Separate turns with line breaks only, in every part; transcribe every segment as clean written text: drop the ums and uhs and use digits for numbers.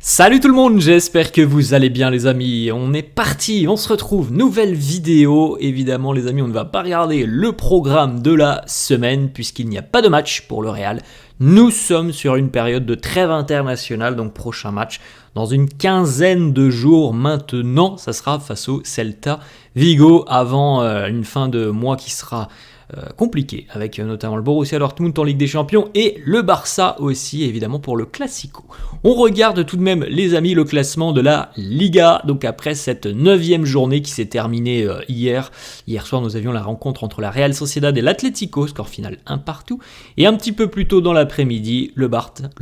Salut tout le monde, j'espère que vous allez bien les amis. On est parti, on se retrouve, nouvelle vidéo. Évidemment les amis, on ne va pas regarder le programme de la semaine puisqu'il n'y a pas de match pour le Real. Nous sommes sur une période de trêve internationale, donc prochain match dans une quinzaine de jours maintenant. Ça sera face au Celta Vigo avant une fin de mois qui sera compliqué, avec notamment le Borussia Dortmund en Ligue des Champions et le Barça aussi, évidemment, pour le Classico. On regarde tout de même, les amis, le classement de la Liga. Donc après cette 9e journée qui s'est terminée hier soir, nous avions la rencontre entre la Real Sociedad et l'Atlético, score final 1-1. Et un petit peu plus tôt dans l'après-midi, le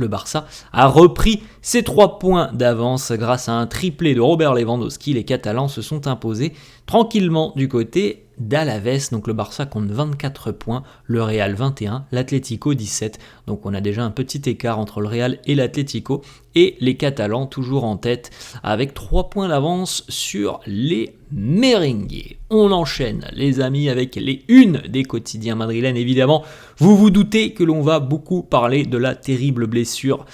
Barça a repris ses 3 points d'avance grâce à un triplé de Robert Lewandowski. Les Catalans se sont imposés tranquillement du côté d'Alaves, donc le Barça compte 24 points, le Real 21, l'Atlético 17, donc on a déjà un petit écart entre le Real et l'Atlético, et les Catalans toujours en tête avec 3 points d'avance sur les merengues. On enchaîne les amis avec les unes des quotidiens madrilènes, évidemment, vous vous doutez que l'on va beaucoup parler de la terrible blessure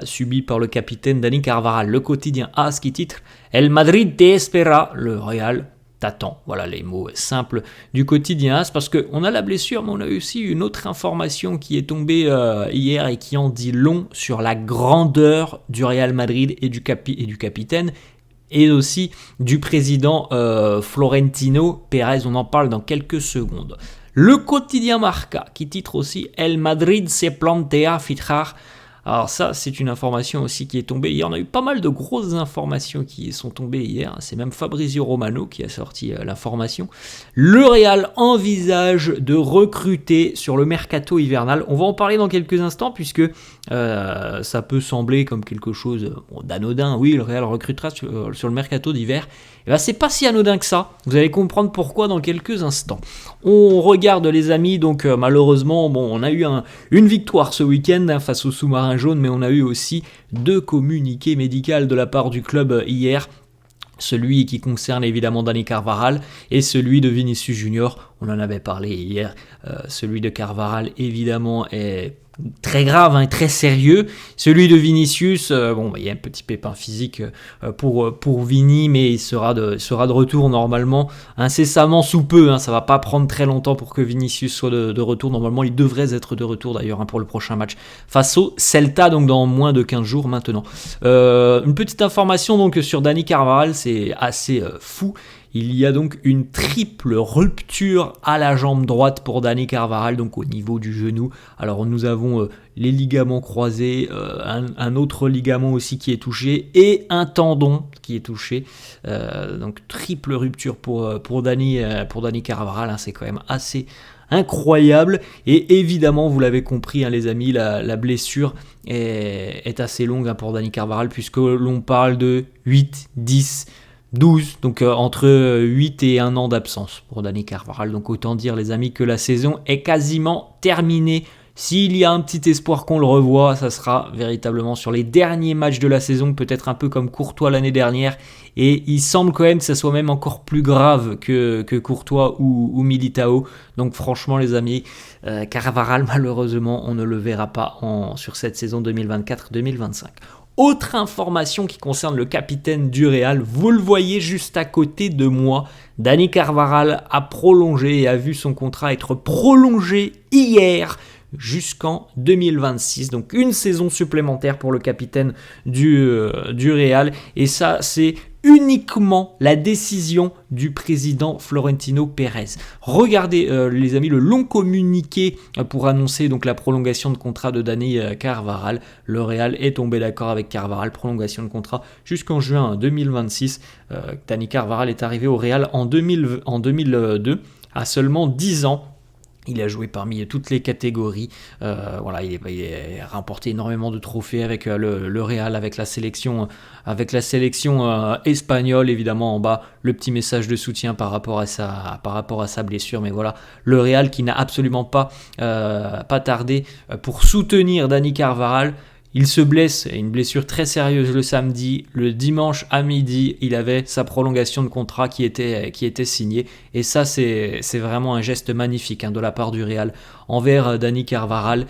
subie par le capitaine Dani Carvajal. Le quotidien AS qui titre « El Madrid te espera », le Real t'attends, voilà les mots simples du quotidien, c'est parce qu'on a la blessure, mais on a aussi une autre information qui est tombée hier et qui en dit long sur la grandeur du Real Madrid et du capitaine, et aussi du président Florentino Pérez, on en parle dans quelques secondes. Le quotidien Marca qui titre aussi « El Madrid se plantea fichar ». Alors ça, c'est une information aussi qui est tombée hier. On a eu pas mal de grosses informations qui sont tombées hier. C'est même Fabrizio Romano qui a sorti l'information. Le Real envisage de recruter sur le mercato hivernal. On va en parler dans quelques instants puisque ça peut sembler comme quelque chose d'anodin. Oui, le Real recrutera sur le mercato d'hiver. Et bien, c'est pas si anodin que ça. Vous allez comprendre pourquoi dans quelques instants. On regarde les amis. Donc malheureusement, on a eu une victoire ce week-end face au Sous-Marin jaune, mais on a eu aussi 2 communiqués médicaux de la part du club hier. Celui qui concerne évidemment Dani Carvajal et celui de Vinicius Junior. On en avait parlé hier. Celui de Carvajal évidemment est très grave et très sérieux. Celui de Vinicius, il y a un petit pépin physique pour Vini, mais il sera de retour normalement incessamment sous peu. Ça va pas prendre très longtemps pour que Vinicius soit de retour. Normalement, il devrait être de retour d'ailleurs pour le prochain match face au Celta, donc dans moins de 15 jours maintenant. Une petite information donc sur Dani Carvajal, c'est assez fou. Il y a donc une triple rupture à la jambe droite pour Dani Carvajal, donc au niveau du genou. Alors nous avons les ligaments croisés, un autre ligament aussi qui est touché et un tendon qui est touché. Donc triple rupture pour Dani Carvajal, c'est quand même assez incroyable. Et évidemment, vous l'avez compris les amis, la blessure est assez longue pour Dani Carvajal puisque l'on parle de 8, 10... 12, donc entre 8 et 1 an d'absence pour Dani Carvajal. Donc autant dire les amis que la saison est quasiment terminée. S'il y a un petit espoir qu'on le revoie, ça sera véritablement sur les derniers matchs de la saison, peut-être un peu comme Courtois l'année dernière. Et il semble quand même que ça soit même encore plus grave que Courtois ou Militao. Donc franchement les amis, Carvajal malheureusement on ne le verra pas sur cette saison 2024-2025. Autre information qui concerne le capitaine du Real, vous le voyez juste à côté de moi, Dani Carvajal a prolongé et a vu son contrat être prolongé hier jusqu'en 2026. Donc une saison supplémentaire pour le capitaine du Real. Et ça, c'est uniquement la décision du président Florentino Pérez. Regardez les amis le long communiqué pour annoncer donc la prolongation de contrat de Dani Carvajal. Le Real est tombé d'accord avec Carvajal, prolongation de contrat jusqu'en juin 2026. Dani Carvajal est arrivé au Real en 2002 à seulement 10 ans. Il a joué parmi toutes les catégories. Il a remporté énormément de trophées avec le Real, avec la sélection espagnole. Évidemment, en bas, le petit message de soutien par rapport à sa blessure. Mais voilà, le Real qui n'a absolument pas tardé pour soutenir Dani Carvajal. Il se blesse, une blessure très sérieuse le samedi. Le dimanche à midi, il avait sa prolongation de contrat qui était signée. Et ça, c'est vraiment un geste magnifique de la part du Real envers Dani Carvajal,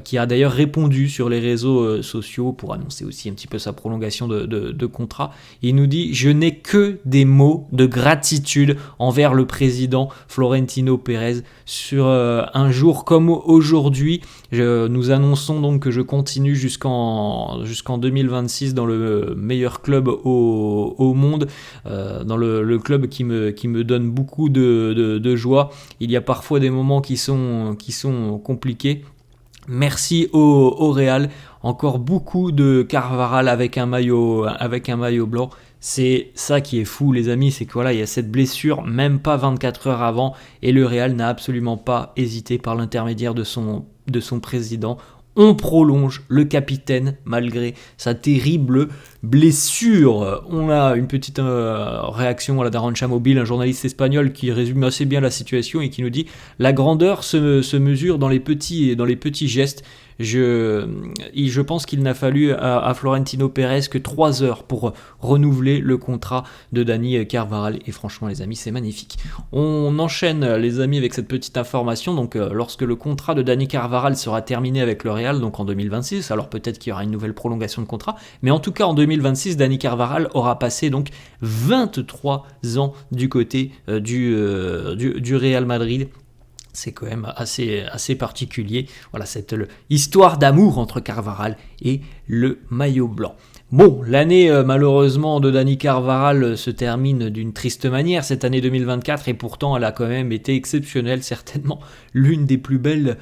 qui a d'ailleurs répondu sur les réseaux sociaux pour annoncer aussi un petit peu sa prolongation de contrat. Il nous dit « Je n'ai que des mots de gratitude envers le président Florentino Pérez sur un jour comme aujourd'hui. Nous annonçons donc que je continue jusqu'en 2026 dans le meilleur club au monde, dans le club qui me donne beaucoup de joie. Il y a parfois des moments qui sont compliqués. Merci au Real. Encore beaucoup de Carvajal avec un maillot blanc. C'est ça qui est fou, les amis, c'est que voilà, il y a cette blessure même pas 24 heures avant et le Real n'a absolument pas hésité par l'intermédiaire de son président. On prolonge le capitaine malgré sa terrible blessure. On a une petite réaction à la d'Arantxa Mobile, un journaliste espagnol qui résume assez bien la situation et qui nous dit « La grandeur se mesure dans les petits gestes. Je pense qu'il n'a fallu à Florentino Pérez que 3 heures pour renouveler le contrat de Dani Carvajal. Et franchement, les amis, c'est magnifique. On enchaîne, les amis, avec cette petite information. Donc, lorsque le contrat de Dani Carvajal sera terminé avec le Real, donc en 2026, alors peut-être qu'il y aura une nouvelle prolongation de contrat, mais en tout cas, en 2026, Dani Carvajal aura passé donc 23 ans du côté du Real Madrid. C'est quand même assez particulier. Voilà, cette histoire d'amour entre Carvajal et le maillot blanc. Bon, l'année malheureusement de Dani Carvajal se termine d'une triste manière, cette année 2024, et pourtant elle a quand même été exceptionnelle, certainement l'une des plus belles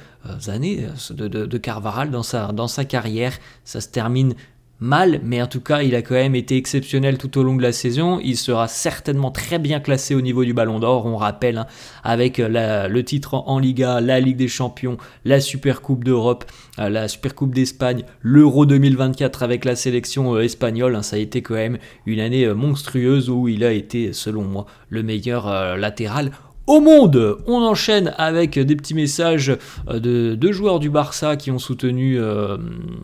années de Carvajal dans sa carrière. Ça se termine mal, mais en tout cas il a quand même été exceptionnel tout au long de la saison. Il sera certainement très bien classé au niveau du Ballon d'Or, on rappelle, avec le titre en Liga, la Ligue des Champions, la Super Coupe d'Europe, la Super Coupe d'Espagne, l'Euro 2024 avec la sélection espagnole. Ça a été quand même une année monstrueuse où il a été, selon moi, le meilleur latéral au monde. On enchaîne avec des petits messages de deux joueurs du Barça qui ont soutenu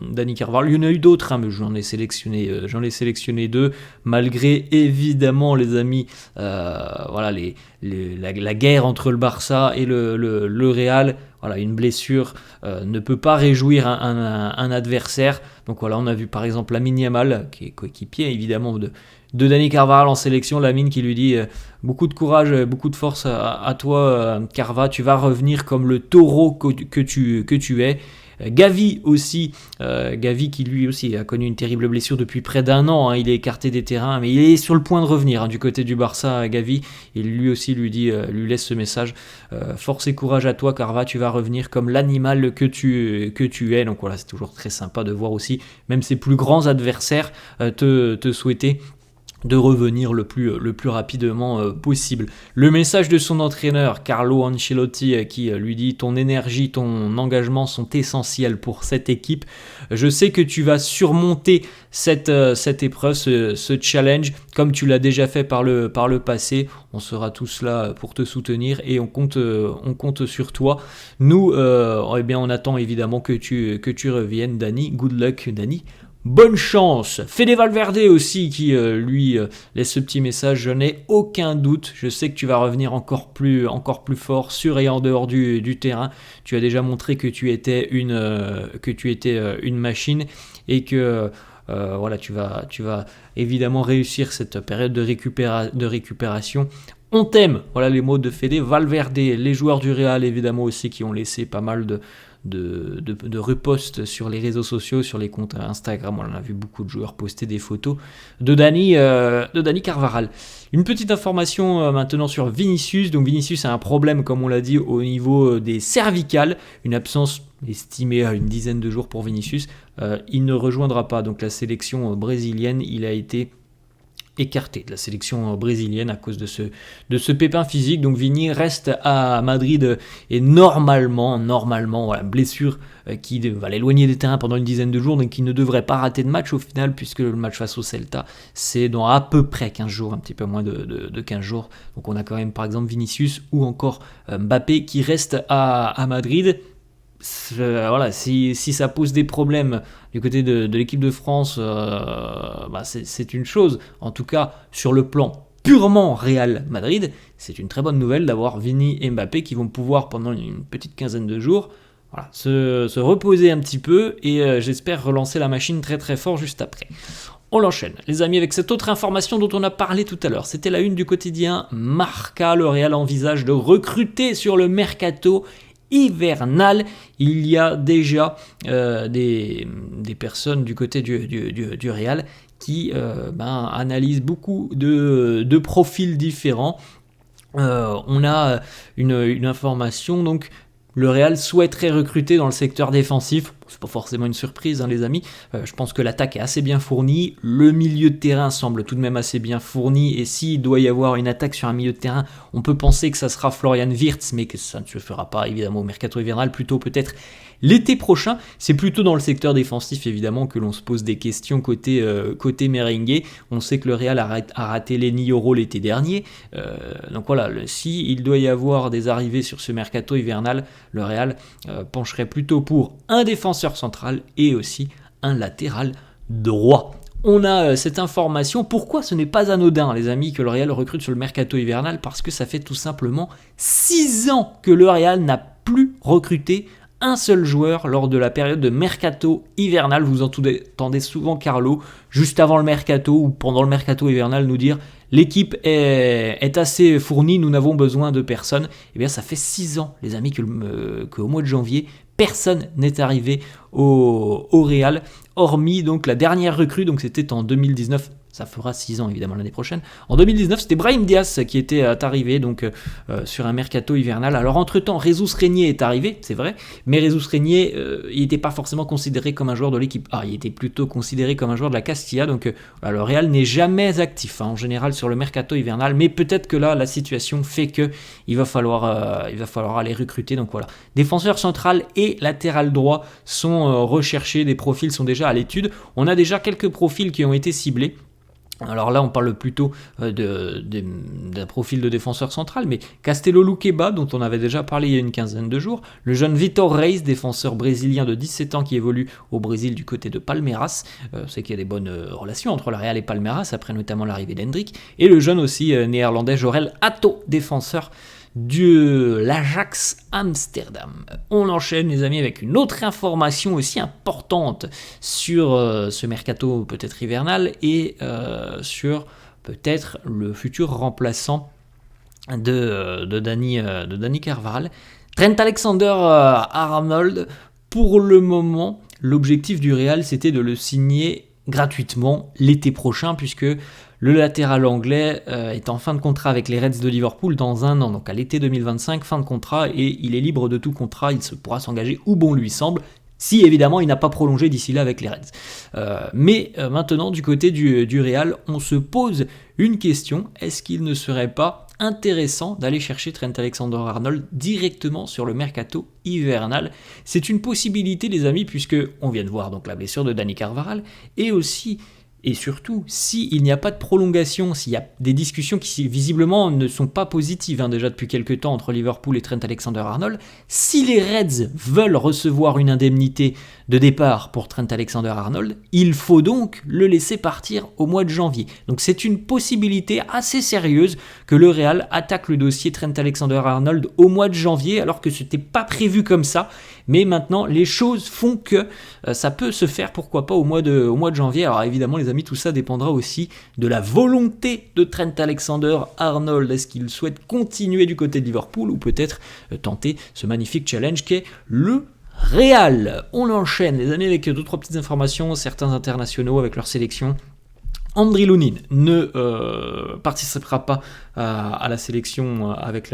Dani Carvajal. Il y en a eu d'autres, mais j'en ai sélectionné 2, malgré évidemment, les amis, voilà, la guerre entre le Barça et le Real. Voilà, une blessure ne peut pas réjouir un adversaire. Donc voilà, on a vu par exemple Lamine Yamal, qui est coéquipier évidemment de Dani Carvajal en sélection. Lamine qui lui dit beaucoup de courage, beaucoup de force à toi, Carva, tu vas revenir comme le taureau que tu es. Gavi aussi, Gavi qui lui aussi a connu une terrible blessure depuis près d'1 an, il est écarté des terrains, mais il est sur le point de revenir du côté du Barça. Gavi, il lui aussi lui laisse ce message, force et courage à toi Carva, tu vas revenir comme l'animal que tu es. Donc voilà, c'est toujours très sympa de voir aussi même ses plus grands adversaires te souhaiter de revenir le plus rapidement possible. Le message de son entraîneur Carlo Ancelotti qui lui dit: ton énergie, ton engagement sont essentiels pour cette équipe. Je sais que tu vas surmonter cette épreuve, ce challenge, comme tu l'as déjà fait par le passé. On sera tous là pour te soutenir et on compte sur toi. Nous, on attend évidemment que tu reviennes, Dani. Good luck, Dani. Bonne chance. Fede Valverde aussi qui lui laisse ce petit message: je n'ai aucun doute, je sais que tu vas revenir encore plus fort sur et en dehors du terrain. Tu as déjà montré que tu étais une machine et que voilà, tu vas évidemment réussir cette période de récupération. On t'aime. Voilà les mots de Fede Valverde. Les joueurs du Real évidemment aussi qui ont laissé pas mal de reposts sur les réseaux sociaux, sur les comptes Instagram. On a vu beaucoup de joueurs poster des photos de Dani Carvajal. Une petite information maintenant sur Vinicius. Donc Vinicius a un problème, comme on l'a dit, au niveau des cervicales, une absence estimée à une dizaine de jours pour Vinicius. Il ne rejoindra pas donc la sélection brésilienne. Il a été écarté de la sélection brésilienne à cause de ce pépin physique. Donc Vini reste à Madrid et normalement, voilà, blessure qui va l'éloigner des terrains pendant une dizaine de jours, donc il ne devrait pas rater de match au final, puisque le match face au Celta, c'est dans à peu près 15 jours, un petit peu moins de 15 jours. Donc on a quand même par exemple Vinicius ou encore Mbappé qui restent à Madrid. Voilà, si ça pose des problèmes du côté de l'équipe de France, c'est une chose. En tout cas, sur le plan purement Real Madrid, c'est une très bonne nouvelle d'avoir Vini et Mbappé qui vont pouvoir pendant une petite quinzaine de jours se reposer un petit peu et j'espère relancer la machine très très fort juste après. On l'enchaîne, les amis, avec cette autre information dont on a parlé tout à l'heure. C'était la une du quotidien Marca. Le Real envisage de recruter sur le mercato hivernal. Il y a déjà des personnes du côté du Real qui analysent beaucoup de profils différents. On a une information, donc le Real souhaiterait recruter dans le secteur défensif. C'est pas forcément une surprise, les amis. Je pense que l'attaque est assez bien fournie. Le milieu de terrain semble tout de même assez bien fourni. Et s'il doit y avoir une attaque sur un milieu de terrain, on peut penser que ça sera Florian Wirtz, mais que ça ne se fera pas évidemment au mercato hivernal, plutôt peut-être l'été prochain. C'est plutôt dans le secteur défensif évidemment que l'on se pose des questions côté merengue. On sait que le Real a raté Lenny Yoro l'été dernier. Donc voilà, s'il doit y avoir des arrivées sur ce mercato hivernal, le Real pencherait plutôt pour un défenseur central et aussi un latéral droit. On a cette information. Pourquoi ce n'est pas anodin, les amis, que le Real recrute sur le mercato hivernal? Parce que ça fait tout simplement 6 ans que le Real n'a plus recruté un seul joueur lors de la période de mercato hivernal. Vous entendez souvent Carlo, juste avant le mercato ou pendant le mercato hivernal, nous dire l'équipe est assez fournie, nous n'avons besoin de personne. Eh bien, ça fait 6 ans, les amis, qu'au mois de janvier, personne n'est arrivé au Real, hormis donc la dernière recrue, donc c'était en 2019. Ça fera 6 ans évidemment l'année prochaine. En 2019, c'était Brahim Diaz qui était arrivé donc sur un mercato hivernal. Alors entre-temps, Jesus Régnier est arrivé, c'est vrai, mais Jesus Régnier, il n'était pas forcément considéré comme un joueur de l'équipe A, il était plutôt considéré comme un joueur de la Castilla, donc le Real n'est jamais actif en général sur le mercato hivernal, mais peut-être que là, la situation fait que il va falloir aller recruter. Donc voilà, défenseur central et latéral droit sont recherchés, des profils sont déjà à l'étude. On a déjà quelques profils qui ont été ciblés. Alors là, on parle plutôt d'un profil de défenseur central, mais Castelo Luqueba, dont on avait déjà parlé il y a une quinzaine de jours, le jeune Vitor Reis, défenseur brésilien de 17 ans qui évolue au Brésil du côté de Palmeiras, c'est qu'il y a des bonnes relations entre le Real et Palmeiras, après notamment l'arrivée d'Hendrick, et le jeune aussi néerlandais Jorel Hato, défenseur de l'Ajax Amsterdam. On enchaîne, les amis, avec une autre information aussi importante sur ce mercato peut-être hivernal et sur peut-être le futur remplaçant de Dani Carvajal. Trent Alexander-Arnold, pour le moment, l'objectif du Real, c'était de le signer gratuitement l'été prochain, puisque le latéral anglais est en fin de contrat avec les Reds de Liverpool dans 1 an, donc à l'été 2025, fin de contrat, et il est libre de tout contrat, il pourra s'engager où bon lui semble, si évidemment il n'a pas prolongé d'ici là avec les Reds. Mais maintenant, du côté du Real, on se pose une question, est-ce qu'il ne serait pas intéressant d'aller chercher Trent Alexander-Arnold directement sur le mercato hivernal? C'est une possibilité, les amis, puisque on vient de voir donc la blessure de Dani Carvajal, et aussi et surtout, s'il n'y a pas de prolongation, s'il y a des discussions qui visiblement ne sont pas positives déjà depuis quelques temps entre Liverpool et Trent Alexander-Arnold, si les Reds veulent recevoir une indemnité de départ pour Trent Alexander-Arnold, il faut donc le laisser partir au mois de janvier. Donc c'est une possibilité assez sérieuse que le Real attaque le dossier Trent Alexander-Arnold au mois de janvier, alors que ce n'était pas prévu comme ça. Mais maintenant, les choses font que ça peut se faire, pourquoi pas, au mois de janvier. Alors évidemment, les amis, tout ça dépendra aussi de la volonté de Trent Alexander-Arnold. Est-ce qu'il souhaite continuer du côté de Liverpool ou peut-être tenter ce magnifique challenge qu'est le Real? On enchaîne, les amis, avec 2-3 petites informations. Certains internationaux avec leur sélection. Andriy Lunin ne participera pas à la sélection avec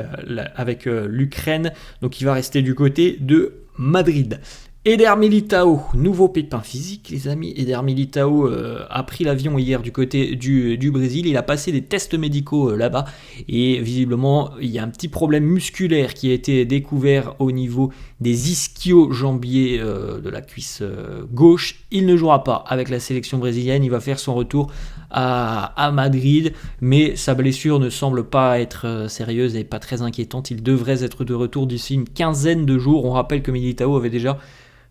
l'Ukraine, donc il va rester du côté de Madrid. Eder Militao, nouveau pépin physique, les amis. Eder Militao a pris l'avion hier du côté du Brésil. Il a passé des tests médicaux là-bas et visiblement il y a un petit problème musculaire qui a été découvert au niveau des ischio-jambiers de la cuisse gauche. Il ne jouera pas avec la sélection brésilienne. Il va faire son retour à Madrid, mais sa blessure ne semble pas être sérieuse et pas très inquiétante. Il devrait être de retour d'ici une quinzaine de jours. On rappelle que Militao avait déjà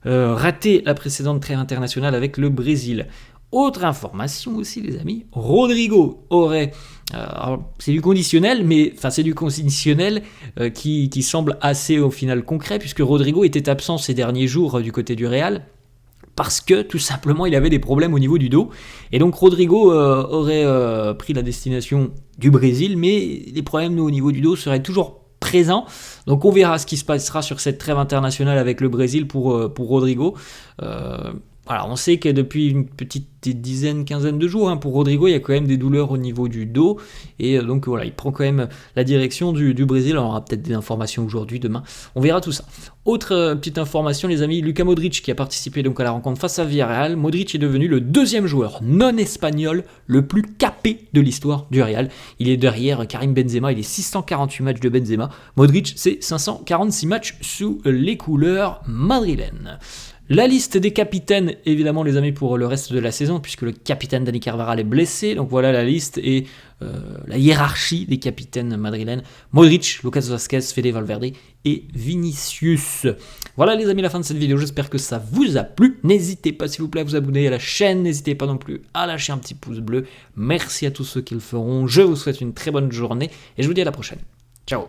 raté la précédente trêve internationale avec le Brésil. Autre information aussi, les amis, Rodrigo aurait... alors, c'est du conditionnel, mais enfin c'est du conditionnel qui semble assez au final concret, puisque Rodrigo était absent ces derniers jours du côté du Real, parce que tout simplement il avait des problèmes au niveau du dos. Et donc Rodrigo aurait pris la destination du Brésil, mais les problèmes au niveau du dos seraient toujours présents. Donc on verra ce qui se passera sur cette trêve internationale avec le Brésil pour Rodrigo. Voilà, on sait que depuis une petite quinzaine de jours, pour Rodrigo, il y a quand même des douleurs au niveau du dos. Et donc voilà, il prend quand même la direction du Brésil. On aura peut-être des informations aujourd'hui, demain. On verra tout ça. Autre petite information, les amis, Luka Modric qui a participé donc à la rencontre face à Villarreal. Modric est devenu le deuxième joueur non espagnol le plus capé de l'histoire du Real. Il est derrière Karim Benzema, il est 648 matchs de Benzema. Modric, c'est 546 matchs sous les couleurs madrilènes. La liste des capitaines, évidemment les amis, pour le reste de la saison, puisque le capitaine Dani Carvajal est blessé. Donc voilà la liste et la hiérarchie des capitaines madrilènes. Modric, Lucas Vazquez, Fede Valverde et Vinicius. Voilà les amis, la fin de cette vidéo. J'espère que ça vous a plu. N'hésitez pas s'il vous plaît à vous abonner à la chaîne. N'hésitez pas non plus à lâcher un petit pouce bleu. Merci à tous ceux qui le feront. Je vous souhaite une très bonne journée et je vous dis à la prochaine. Ciao.